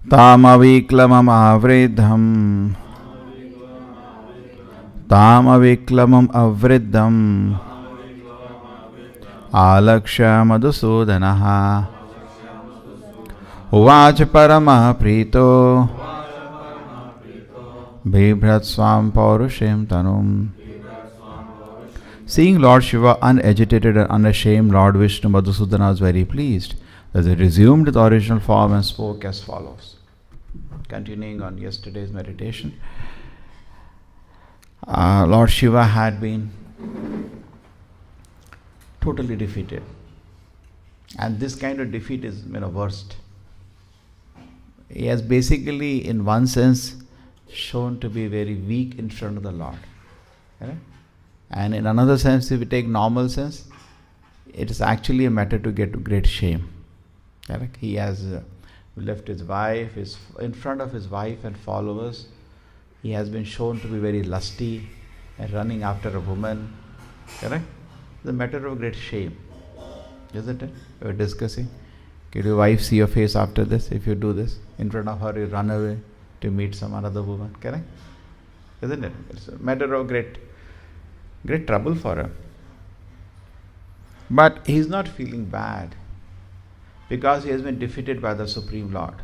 Tamaviklamam avriddham Alaksha Madhusudanaha Uvacha Paramah Prito Bibhrat Swam Paurushem Tanum. Seeing Lord Shiva unagitated and unashamed, Lord Vishnu Madhusudana was very pleased. Thus he resumed the original form and spoke as follows. Continuing on yesterday's meditation, Lord Shiva had been totally defeated. And this kind of defeat is worst. He has basically, in one sense, shown to be very weak in front of the Lord. Right? And in another sense, if we take normal sense, it is actually a matter to get to great shame. Correct? He has left his wife, in front of his wife and followers. He has been shown to be very lusty and running after a woman. Correct? It's a matter of great shame. Isn't it? We were discussing. Can your wife see your face after this? If you do this, in front of her, you run away to meet some other woman. Correct? Isn't it? It's a matter of great trouble for him. But he is not feeling bad because he has been defeated by the Supreme Lord.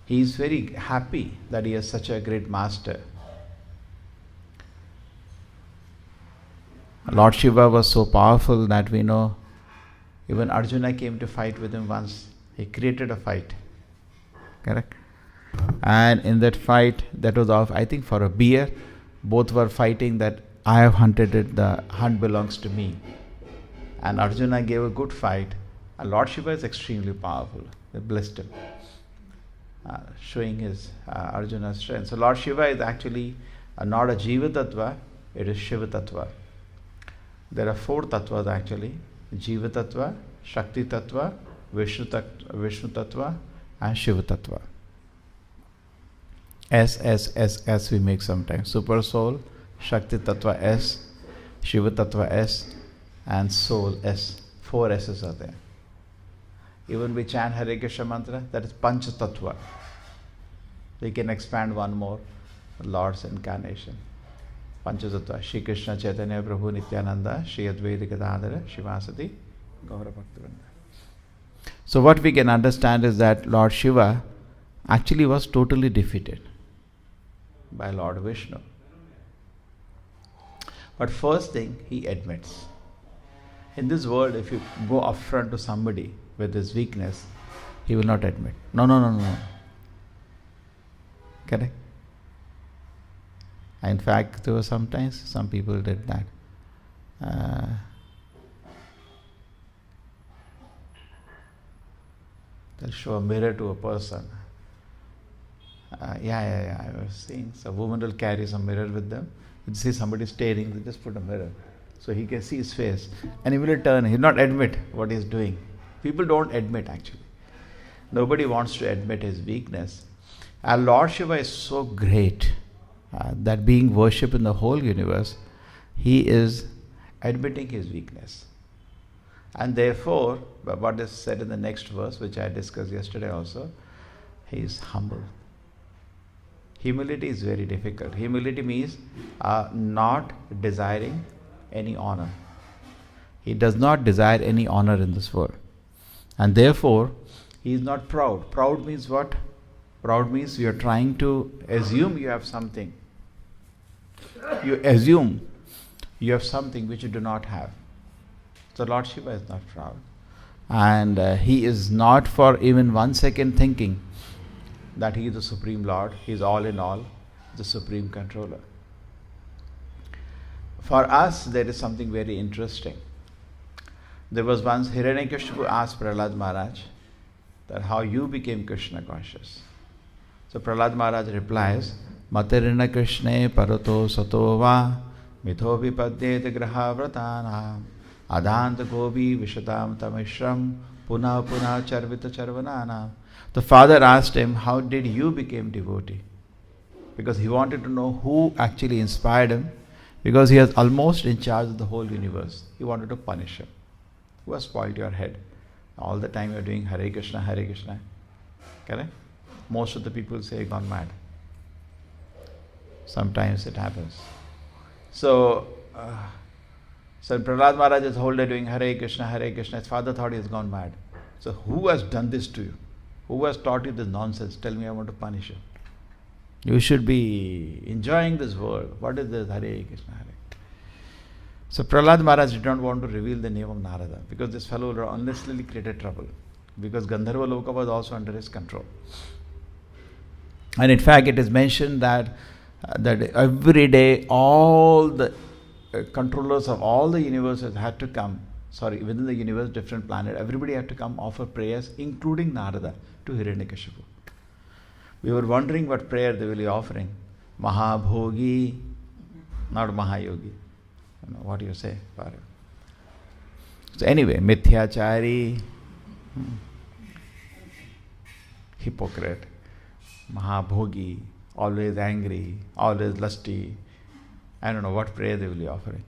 He is very happy that he has such a great master. Lord Shiva was so powerful that we know even Arjuna came to fight with him once. He created a fight. Correct? And in that fight, that was I think for a bear, both were fighting that I have hunted it, the hunt belongs to me. And Arjuna gave a good fight. And Lord Shiva is extremely powerful. They blessed him, showing his Arjuna's strength. So Lord Shiva is actually not a Jiva Tattva, it is Shiva Tattva. There are 4 Tattvas actually: Jiva Tattva, Shakti Tattva, Vishnu Tattva, and Shiva Tattva. S we make sometimes. Super Soul, Shakti Tattva S, Shiva Tattva S, and Soul S. 4 S's are there. Even we chant Hare Krishna mantra, that is Panch Tattva. We can expand one more, Lord's incarnation. Panch Tattva, Shri Krishna Chaitanya Prabhu Nityananda, Shri Advaita Gadadhara, Shivasati, Gaura Bhaktivinoda. So what we can understand is that Lord Shiva actually was totally defeated by Lord Vishnu. But first thing, he admits. In this world, if you go upfront to somebody with his weakness, he will not admit. No. Correct? In fact, there were sometimes some people did that. They'll show a mirror to a person. I was seeing some woman will carry some mirror with them. You see somebody staring, they just put a mirror so he can see his face, and he will turn. He will not admit what he is doing. People don't admit actually. Nobody wants to admit his weakness. And Lord Shiva is so great that being worshipped in the whole universe, he is admitting his weakness. And therefore, what is said in the next verse, which I discussed yesterday also, he is humble. Humility is very difficult. Humility means not desiring any honor. He does not desire any honor in this world. And therefore, he is not proud. Proud means what? Proud means you are trying to assume you have something. You assume you have something which you do not have. So Lord Shiva is not proud. And he is not for even 1 second thinking that he is the Supreme Lord, he is all in all, the Supreme Controller. For us, there is something very interesting. There was once Hiranyakashipu asked Prahlad Maharaj that how you became Krishna conscious. So Prahlad Maharaj replies, Matirina Krishne parato sato va mitho vipadyete graha vratanam adanta gobi vishatam tamishram puna charvita charvananam. The father asked him, how did you become devotee? Because he wanted to know who actually inspired him, because he was almost in charge of the whole universe. He wanted to punish him. Who has spoiled your head? All the time you're doing Hare Krishna, Hare Krishna. Correct? Most of the people say gone mad. Sometimes it happens. So Prahlad Maharaj is whole day doing Hare Krishna, Hare Krishna. His father thought he has gone mad. So who has done this to you? Who has taught you this nonsense? Tell me, I want to punish you. You should be enjoying this world. What is this Hare Krishna, Hare? So Prahlad Maharaj did not want to reveal the name of Narada because this fellow unnecessarily created trouble. Because Gandharva Loka was also under his control. And in fact, it is mentioned that every day all the controllers of all the universes had to come, within the universe, different planet, everybody had to come offer prayers, including Narada, to Hiranyakashipu. We were wondering what prayer they will be offering. Mahabhogi, not Mahayogi. What do you say? So anyway, Mithyachari, hypocrite, Mahabhogi, always angry, always lusty. I don't know what prayer they will be offering.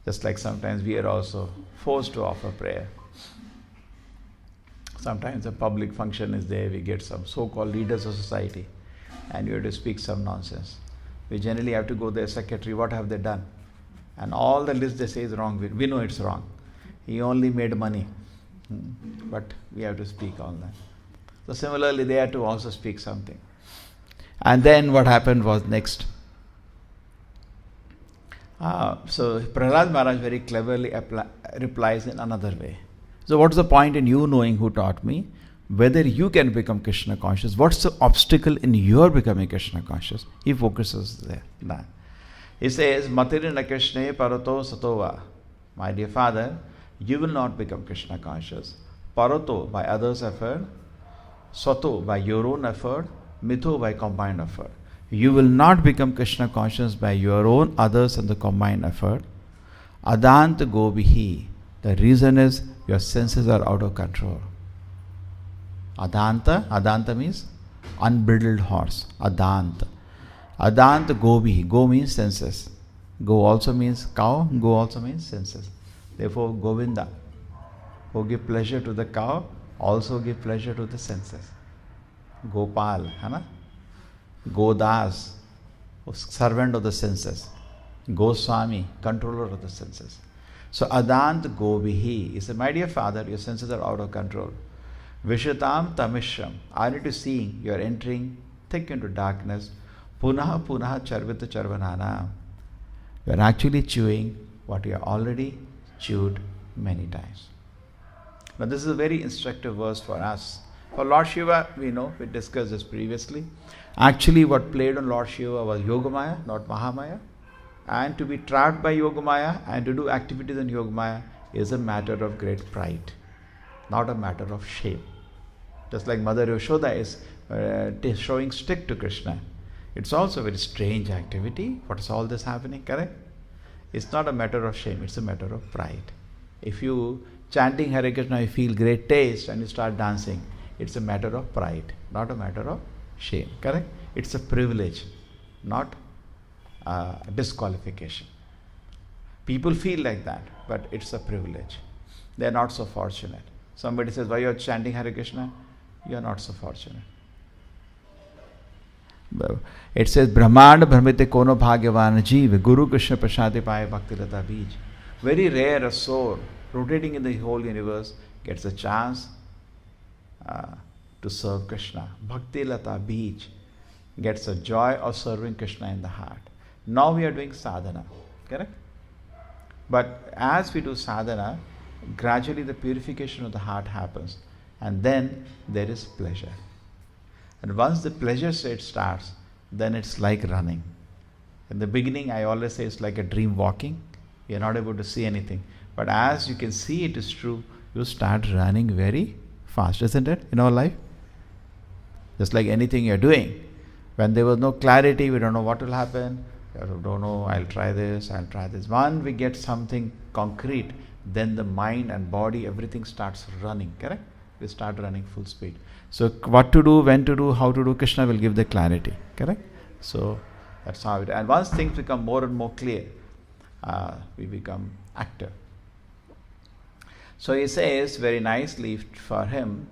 Just like sometimes we are also forced to offer prayer. Sometimes a public function is there, we get some so-called leaders of society and you have to speak some nonsense. We generally have to go to their secretary, what have they done? And all the list they say is wrong. We know it's wrong. He only made money. But we have to speak all that. So similarly, they had to also speak something. And then what happened was next. So Prahlad Maharaj very cleverly replies in another way. So what's the point in you knowing who taught me? Whether you can become Krishna conscious. What's the obstacle in your becoming Krishna conscious? He focuses there. That. He says, Matirina Krishna Parato Satova. My dear father, you will not become Krishna conscious. Parato by others' effort, Sato by your own effort, Mitho by combined effort. You will not become Krishna conscious by your own, others, and the combined effort. Adant Gobihi. The reason is your senses are out of control. Adanta means unbridled horse. Adant Gobi. Go means senses. Go also means cow. Go also means senses. Therefore, Govinda, who give pleasure to the cow, also give pleasure to the senses. Gopal, Hana? Godas, servant of the senses. Goswami, controller of the senses. So Adant Gobihi. He said, my dear father, your senses are out of control. Vishatam Tamishram. I need to see you are entering thick into darkness. Punaha Punaha Charvita Charvanana. You are actually chewing what you have already chewed many times. Now this is a very instructive verse for us. For Lord Shiva, we know, we discussed this previously. Actually what played on Lord Shiva was Yogamaya, not Mahamaya. And to be trapped by Yogamaya and to do activities in Yogamaya is a matter of great pride, not a matter of shame. Just like Mother Yashoda is showing stick to Krishna. It's also a very strange activity. What is all this happening? Correct? It's not a matter of shame, it's a matter of pride. If you chanting Hare Krishna, you feel great taste and you start dancing, it's a matter of pride, not a matter of shame. Correct? It's a privilege, not disqualification. People feel like that, but it's a privilege. They are not so fortunate. Somebody says, why you are chanting Hare Krishna? You are not so fortunate. It says, Brahmanda Brahmite Kono Bhagyavan Jeev, Guru Krishna Prashade Paye Bhakti Lata Bij. Very rare a soul rotating in the whole universe gets a chance to serve Krishna. Bhakti Lata Bij gets a joy of serving Krishna in the heart. Now we are doing sadhana, correct? But as we do sadhana, gradually the purification of the heart happens, and then there is pleasure. And once the pleasure state starts, then it's like running. In the beginning, I always say it's like a dream walking. You're not able to see anything. But as you can see it is true, you start running very fast, isn't it, in our life? Just like anything you're doing. When there was no clarity, we don't know what will happen. We don't know, I'll try this, I'll try this. Once we get something concrete, then the mind and body, everything starts running, correct? We start running full speed. So what to do, when to do, how to do, Krishna will give the clarity, correct? So that's how it, and once things become more and more clear, we become active. So he says very nicely for him,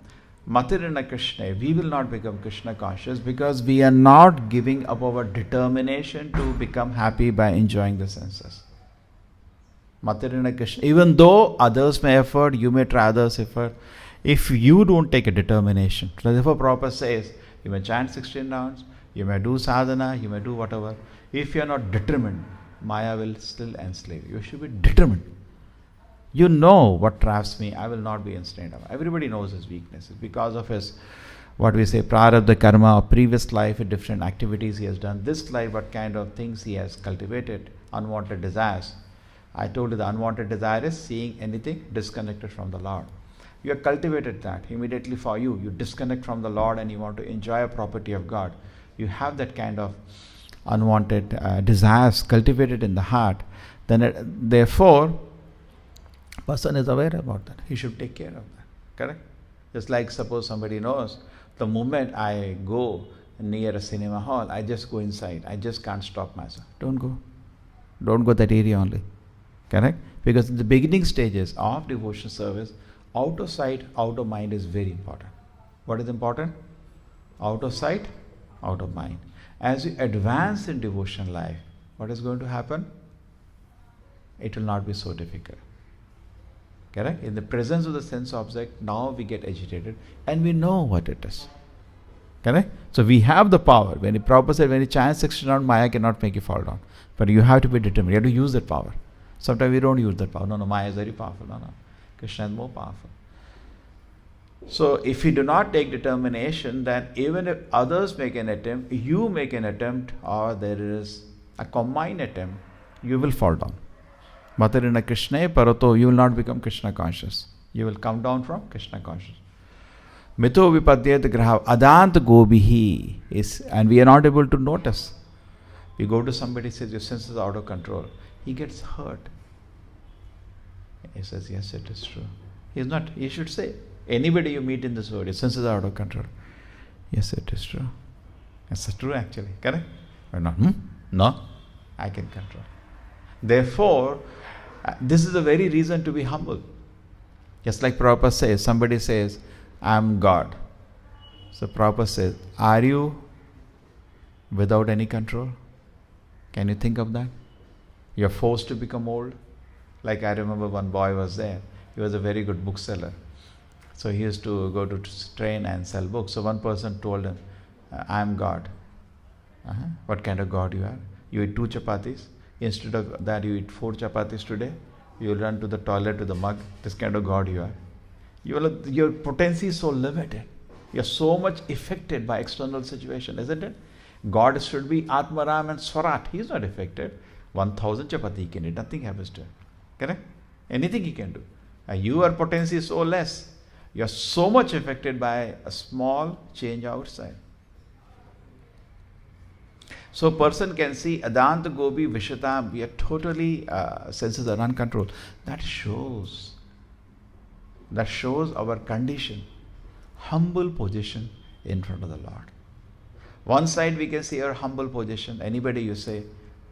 Matirina Krishna, we will not become Krishna conscious because we are not giving up our determination to become happy by enjoying the senses. Matirina Krishna, even though others may effort, you may try others' effort, if you don't take a determination. So therefore Prabhupada says, you may chant 16 rounds, you may do sadhana, you may do whatever. If you are not determined, Maya will still enslave you. You should be determined. You know what traps me, I will not be enslaved. Everybody knows his weaknesses because of his, what we say, prarabdha karma, or previous life, different activities he has done. This life, what kind of things he has cultivated, unwanted desires. I told you the unwanted desire is seeing anything disconnected from the Lord. You have cultivated that immediately for you. You disconnect from the Lord and you want to enjoy a property of God. You have that kind of unwanted desires cultivated in the heart. Then therefore, person is aware about that. He should take care of that. Correct? Just like suppose somebody knows, the moment I go near a cinema hall, I just go inside. I just can't stop myself. Don't go. Don't go that area only. Correct? Because in the beginning stages of devotion service, out of sight, out of mind is very important. What is important? Out of sight, out of mind. As you advance in devotion life, what is going to happen? It will not be so difficult. Correct? In the presence of the sense object, now we get agitated and we know what it is. Correct? So we have the power. When the Prabhupada said, when you chant 16 rounds, Maya cannot make you fall down. But you have to be determined. You have to use that power. Sometimes we don't use that power. No, Maya is very powerful. No. Krishna is more powerful. So if you do not take determination, then even if others make an attempt, you make an attempt, or there is a combined attempt, you will fall down. Matarina Krishna Parato, you will not become Krishna conscious. You will come down from Krishna conscious. Mito vipadyet graha adant gobihi is, and we are not able to notice. You go to somebody, says your senses are out of control. He gets hurt. He says, yes, it is true. He is not. He should say, anybody you meet in this world, your senses are out of control. Yes, it is true. It's true actually. Correct? Or not? No, I can control. Therefore, this is the very reason to be humble. Just like Prabhupada says, somebody says, I am God. So Prabhupada says, are you without any control? Can you think of that? You are forced to become old. Like I remember one boy was there. He was a very good bookseller. So he used to go to train and sell books. So one person told him, I am God. What kind of God you are? You eat 2 chapatis. Instead of that, you eat 4 chapatis today. You will run to the toilet with a mug. This kind of God you are. Your potency is so limited. You are so much affected by external situation, isn't it? God should be Atmaram and Swarat. He is not affected. 1000 chapati he can eat. Nothing happens to him. Correct? Anything he can do. Your potency is so less. You are so much affected by a small change outside. So a person can see Adant Gobi Vishatam, we are totally, senses are uncontrolled. That shows our condition, humble position in front of the Lord. One side we can see our humble position. Anybody you say,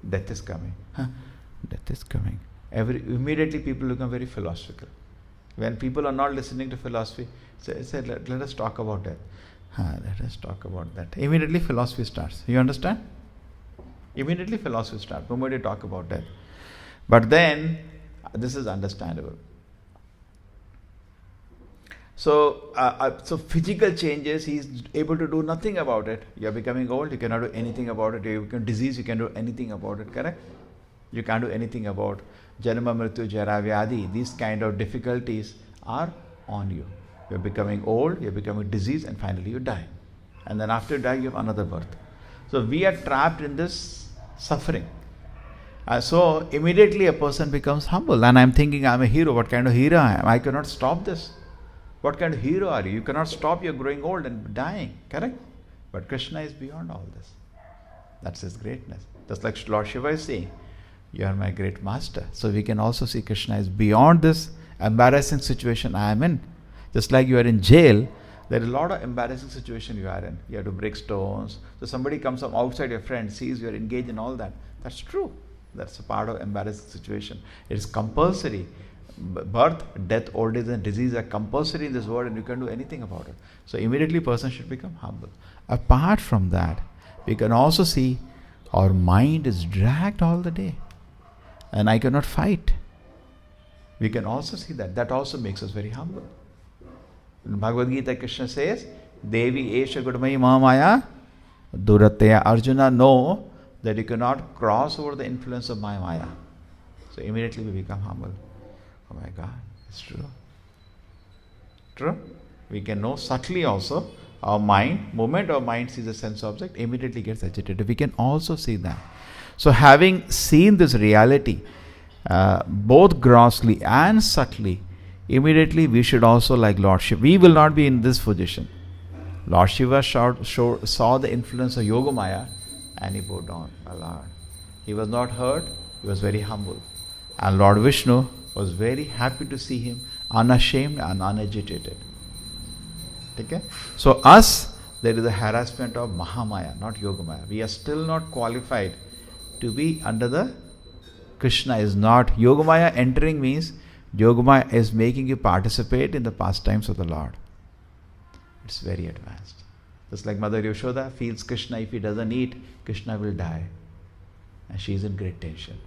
death is coming. Death is coming. Immediately people become very philosophical. When people are not listening to philosophy, say let us talk about that. Let us talk about that. Immediately philosophy starts. You understand? Immediately philosophy starts. Nobody talk about that. But then, this is understandable. So physical changes, he is able to do nothing about it. You are becoming old, you cannot do anything about it. You become disease, you can do anything about it, correct? You can't do anything about Janma Mrityu Jara Vyadhi. These kind of difficulties are on you. You are becoming old, you are becoming disease, and finally you die. And then after you die, you have another birth. So we are trapped in this suffering. So immediately a person becomes humble. And I'm thinking, I'm a hero. What kind of hero I am? I cannot stop this. What kind of hero are you? You cannot stop your growing old and dying. Correct? But Krishna is beyond all this. That's his greatness. Just like Lord Shiva is saying, you are my great master. So we can also see Krishna is beyond this embarrassing situation I am in. Just like you are in jail, there is a lot of embarrassing situation you are in. You have to break stones. So somebody comes from outside, your friend sees you are engaged in all that. That's true. That's a part of embarrassing situation. It is compulsory. Birth, death, old age and disease are compulsory in this world and you can't do anything about it. So immediately person should become humble. Apart from that, we can also see our mind is dragged all the day and I cannot fight. We can also see that. That also makes us very humble. In Bhagavad Gita, Krishna says, Devi Esha Gudamai Mahamaya Duratya. Arjuna, know that you cannot cross over the influence of my Maya. So immediately we become humble. Oh my God, it's true. True. We can know subtly also. Our mind, moment our mind sees a sense object, immediately gets agitated. We can also see that. So having seen this reality, both grossly and subtly, immediately we should also, like Lord Shiva, we will not be in this position. Lord Shiva saw the influence of Yogamaya and he bowed down. Allah. He was not hurt, he was very humble. And Lord Vishnu was very happy to see him unashamed and unagitated. Okay? So us, there is a harassment of Mahamaya, not Yogamaya. We are still not qualified to be under the Krishna is not. Yogamaya entering means Yogamaya is making you participate in the pastimes of the Lord. It's very advanced. Just like Mother Yashoda feels Krishna, if he doesn't eat, Krishna will die. And she is in great tension.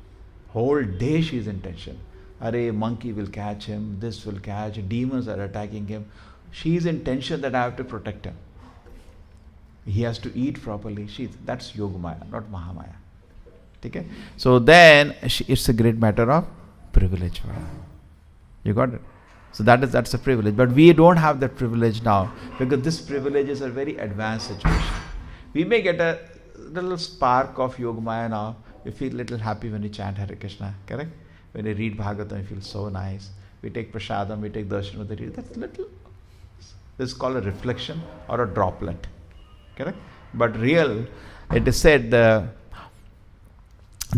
Whole day she is in tension. Arey, monkey will catch him, this will catch, demons are attacking him. She is in tension that I have to protect him. He has to eat properly. That's Yogamaya, not Mahamaya. Okay? So then it's a great matter of privilege for her. You got it? So that's a privilege. But we don't have that privilege now because this privilege is a very advanced situation. We may get a little spark of Yogamaya now. We feel a little happy when we chant Hare Krishna. Correct? When we read Bhagavatam, we feel so nice. We take prasadam, we take darshan with the read. That's little. This is called a reflection or a droplet. Correct? But real, it is said there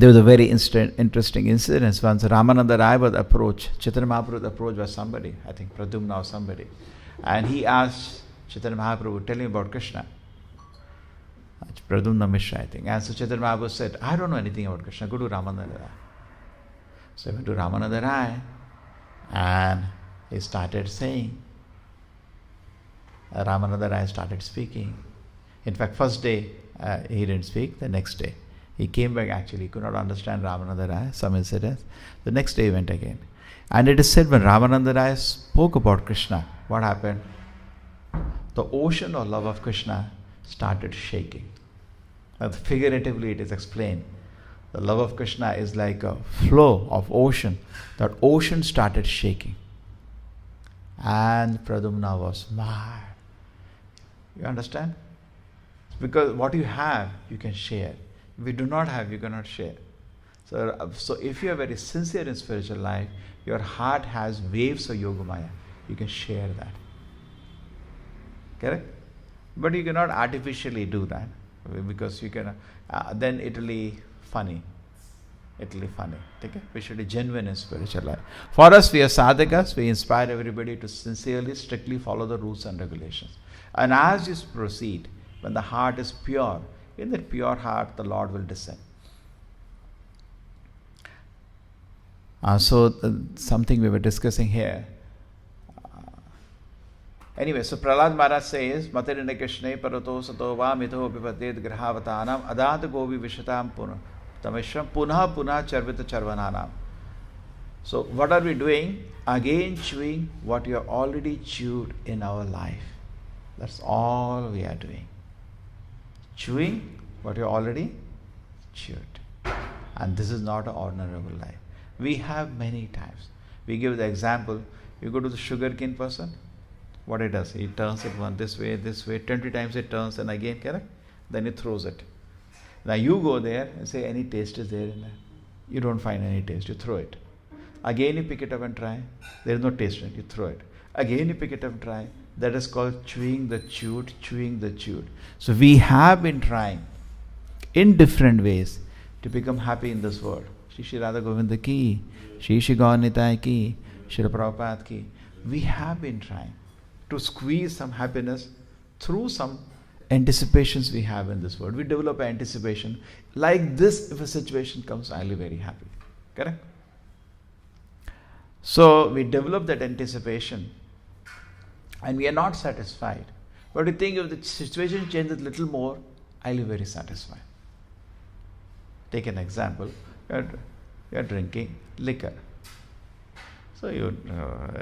was a very interesting incident. Once Ramananda Rai was approached, Chaitanya Mahaprabhu was approached by somebody, I think Pradyumna or somebody. And he asked Chaitanya Mahaprabhu, tell me about Krishna. Pradyumna Mishra, I think. And so Chaitanya Mahaprabhu said, I don't know anything about Krishna, go to Ramananda Rai. So he went to Ramananda Rai and he started saying, Ramananda Rai started speaking. In fact, first day he didn't speak, the next day. He came back actually, he could not understand Ramananda Rai, some incidents. The next day he went again. And it is said when Ramananda Rai spoke about Krishna, what happened? The ocean of love of Krishna started shaking. Figuratively it is explained. The love of Krishna is like a flow of ocean. That ocean started shaking. And Pradyumna was mad. You understand? Because what you have, you can share. If you do not have, you cannot share. So if you are very sincere in spiritual life, your heart has waves of Yogamaya. You can share that. Correct? But you cannot artificially do that. Because you can, then it will be funny. It will be funny. Okay? We should be genuine in spiritual life. For us, we are sadhakas. We inspire everybody to sincerely, strictly follow the rules and regulations. And as you proceed, when the heart is pure, in that pure heart, the Lord will descend. Something we were discussing here. Anyway, so Prahlad Maharaj says, Matirine Krishne parato sato va mitho vipated grahavatanam adat govi vishatam tameshram punha punha charvita charvananam. So what are we doing? Again chewing what you have already chewed in our life. That's all we are doing. Chewing what you already chewed. And this is not an honorable life. We have many times. We give the example, you go to the sugarcane person, what it does, he turns it one this way, 20 times it turns and again, correct? Then he throws it. Now you go there and say, any taste is there in there? You don't find any taste, you throw it. Again you pick it up and try, there is no taste in it, you throw it. Again you pick it up and try. That is called chewing the chewed, chewing the chewed. So we have been trying in different ways to become happy in this world. Shri Radha Govinda ki, Shri Gaur Nitai ki, Shri Prabhupada ki. We have been trying to squeeze some happiness through some anticipations we have in this world. We develop anticipation. Like this, if a situation comes, I'll be very happy. Correct? So we develop that anticipation and we are not satisfied. But we think if the situation changes a little more, I'll be very satisfied. Take an example. You're drinking liquor. So you,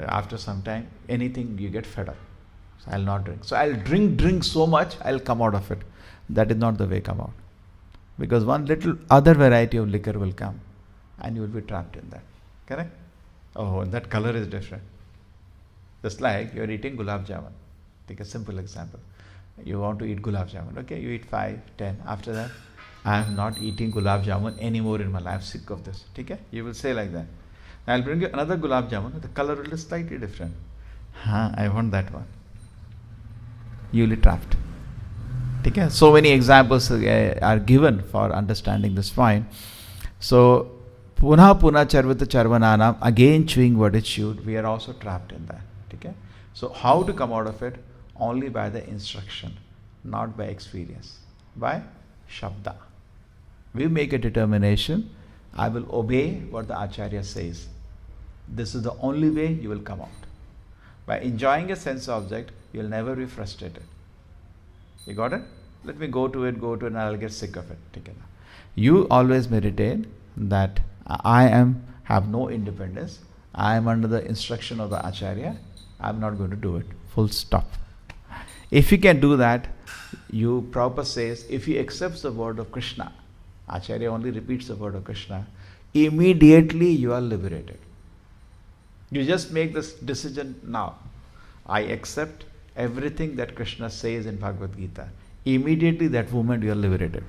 after some time, anything you get fed up. So I'll not drink. So I'll drink so much, I'll come out of it. That is not the way come out. Because one little other variety of liquor will come and you will be trapped in that. Correct? Oh, and that color is different. Just like you're eating gulab jamun. Take a simple example. You want to eat gulab jamun. Okay, you eat 5, 10. After that, I am not eating gulab jamun anymore in my life. I'm sick of this. Okay? You will say like that. I'll bring you another gulab jamun. The color will be slightly different. I want that one. You will be trapped. Okay? So many examples are given for understanding this point. So, Puna Charvata Charvananam, again chewing what is chewed, we are also trapped in that. Okay? So, how to come out of it? Only by the instruction, not by experience. By Shabda. We make a determination, I will obey what the Acharya says. This is the only way you will come out. By enjoying a sense object, you will never be frustrated. You got it? Let me go to it, and I'll get sick of it. You always meditate that I have no independence. I am under the instruction of the Acharya. I am not going to do it. Full stop. If you can do that, Prabhupada says, if you accept the word of Krishna, Acharya only repeats the word of Krishna, immediately you are liberated. You just make this decision now. I accept everything that Krishna says in Bhagavad Gita. Immediately that moment you are liberated.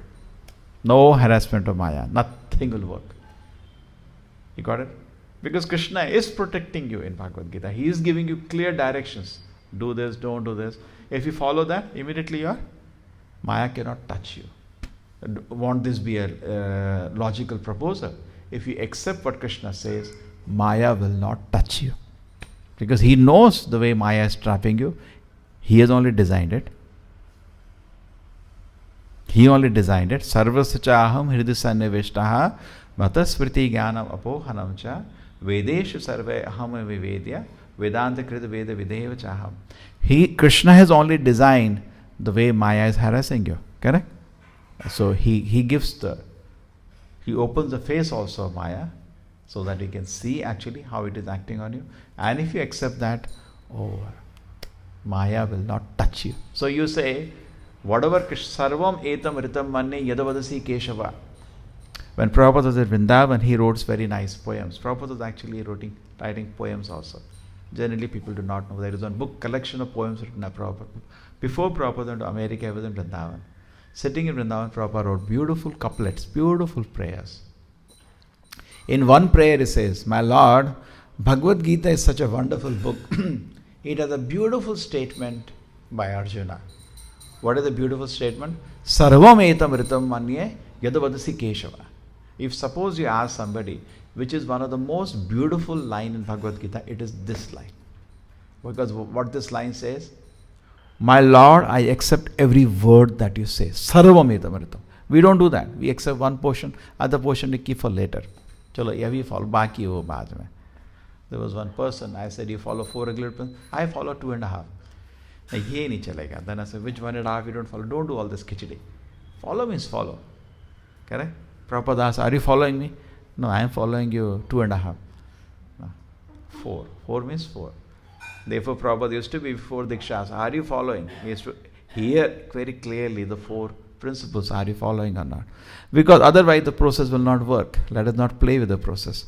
No harassment of Maya. Nothing will work. You got it? Because Krishna is protecting you in Bhagavad Gita. He is giving you clear directions. Do this, don't do this. If you follow that, immediately Maya cannot touch you. Won't this be a logical proposal? If you accept what Krishna says, Maya will not touch you. Because he knows the way Maya is trapping you. He has only designed it. He only designed it. Sarvasya chaham hridisannivishtaha matasvriti jnanam apohanam cha vedeshu sarve aham vivedya vedanta krita veda videva chaham. Krishna has only designed the way Maya is harassing you. Correct? So he opens the face also of Maya so that you can see actually how it is acting on you. And if you accept that, Maya will not touch you. So you say, whatever sarvam etam ritam manne yadavadasi keshava. When Prabhupada was at Vrindavan, he wrote very nice poems. Prabhupada was actually writing poems also. Generally people do not know. There is one book collection of poems written by Prabhupada. Before Prabhupada went to America, I was in Vrindavan. Sitting in Vrindavan, Prabhupada wrote beautiful couplets, beautiful prayers. In one prayer he says, my Lord, Bhagavad Gita is such a wonderful book. It has a beautiful statement by Arjuna. What is the beautiful statement? Sarvam etam ritam manye yadavadasi keshava. If suppose you ask somebody, which is one of the most beautiful line in Bhagavad Gita, it is this line. Because what this line says, my Lord, I accept every word that you say. Sarvam etam ritam. We don't do that. We accept one portion, other portion we keep for later. Chalo, yeah, we follow, baki wo baad mein. There was one person, I said, you follow 4 regular principles? I follow 2.5. Ye nahi chalega. Then I said, which 1.5 you don't follow? Don't do all this khichdi. Follow means follow. Correct? Prabhupada asks, are you following me? No, I am following you 2.5. No. 4. 4 means 4. Therefore, Prabhupada used to be before Dikshas. Are you following? He used to hear very clearly the 4 principles. Are you following or not? Because otherwise the process will not work. Let us not play with the process.